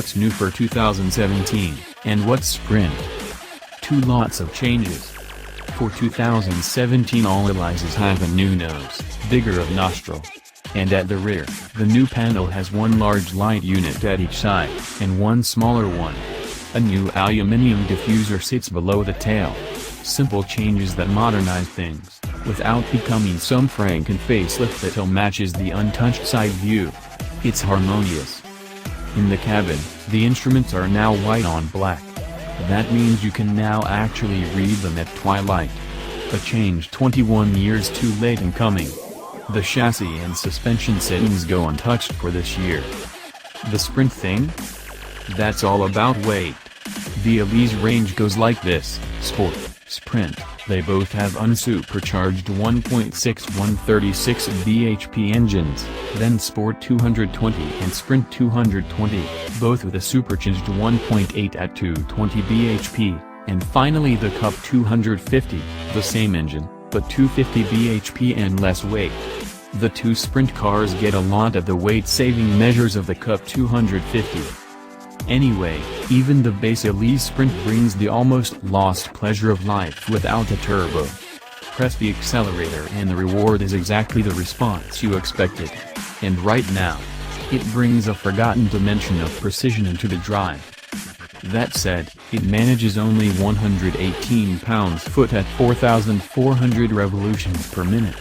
what's new for 2017, and what's sprint. Two lots of changes. For 2017 all Elises have a new nose, bigger of nostril. And at the rear, the new panel has one large light unit at each side, and one smaller one. A new aluminum diffuser sits below the tail. Simple changes that modernize things, without becoming some Franken facelift that matches the untouched side view. It's harmonious. In the cabin, the instruments are now white on black. That means you can now actually read them at twilight. A change 21 years too late in coming. The chassis and suspension settings go untouched for this year. The sprint thing? That's all about weight. The Elise range goes like this: Sport, Sprint. They both have unsupercharged 1.6 136 bhp engines, then Sport 220 and Sprint 220, both with a supercharged 1.8 at 220 bhp, and finally the Cup 250, the same engine, but 250 bhp and less weight. The two Sprint cars get a lot of the weight-saving measures of the Cup 250. Anyway, even the base Elise Sprint brings the almost lost pleasure of life without a turbo. Press the accelerator and the reward is exactly the response you expected. And right now, it brings a forgotten dimension of precision into the drive. That said, it manages only 118 pounds-foot at 4,400 revolutions per minute.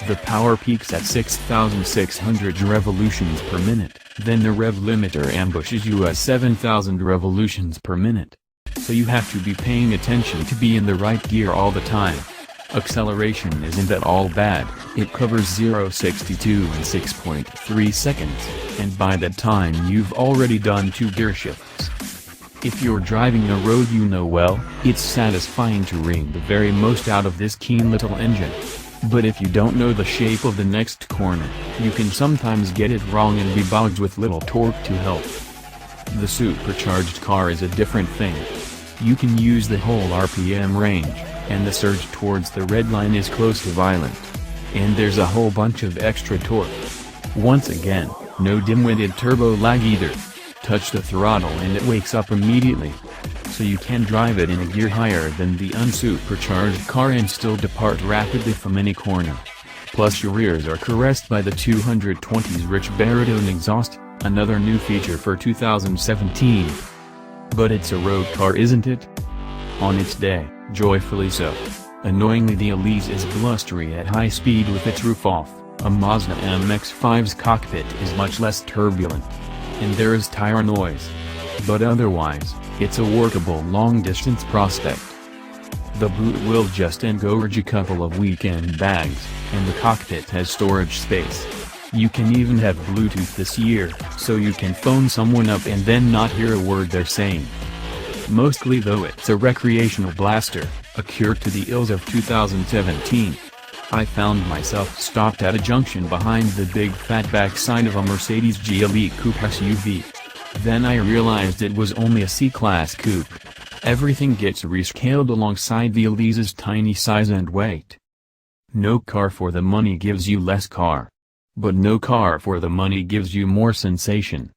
The power peaks at 6,600 revolutions per minute, then the rev limiter ambushes you at 7,000 revolutions per minute. So you have to be paying attention to be in the right gear all the time. Acceleration isn't at all bad, it covers 0-62 in 6.3 seconds, and by that time you've already done 2 gear shifts. If you're driving a road you know well, it's satisfying to wring the very most out of this keen little engine. But if you don't know the shape of the next corner, you can sometimes get it wrong and be bogged with little torque to help. The supercharged car is a different thing. You can use the whole RPM range, and the surge towards the red line is close to violent. And there's a whole bunch of extra torque. Once again, no dim-witted turbo lag either. Touch the throttle and it wakes up immediately. So you can drive it in a gear higher than the unsupercharged car and still depart rapidly from any corner. Plus your ears are caressed by the 220's rich baritone exhaust, another new feature for 2017. But it's a road car, isn't it? On its day, joyfully so. Annoyingly the Elise is blustery at high speed with its roof off. A Mazda MX-5's cockpit is much less turbulent. And there is tire noise. But otherwise, it's a workable long-distance prospect. The boot will just engorge a couple of weekend bags, and the cockpit has storage space. You can even have Bluetooth this year, so you can phone someone up and then not hear a word they're saying. Mostly though it's a recreational blaster, a cure to the ills of 2017. I found myself stopped at a junction behind the big fat backside of a Mercedes GLE Coupe SUV. Then I realized it was only a C-Class coupe. Everything gets rescaled alongside the Elise's tiny size and weight. No car for the money gives you less car. But no car for the money gives you more sensation.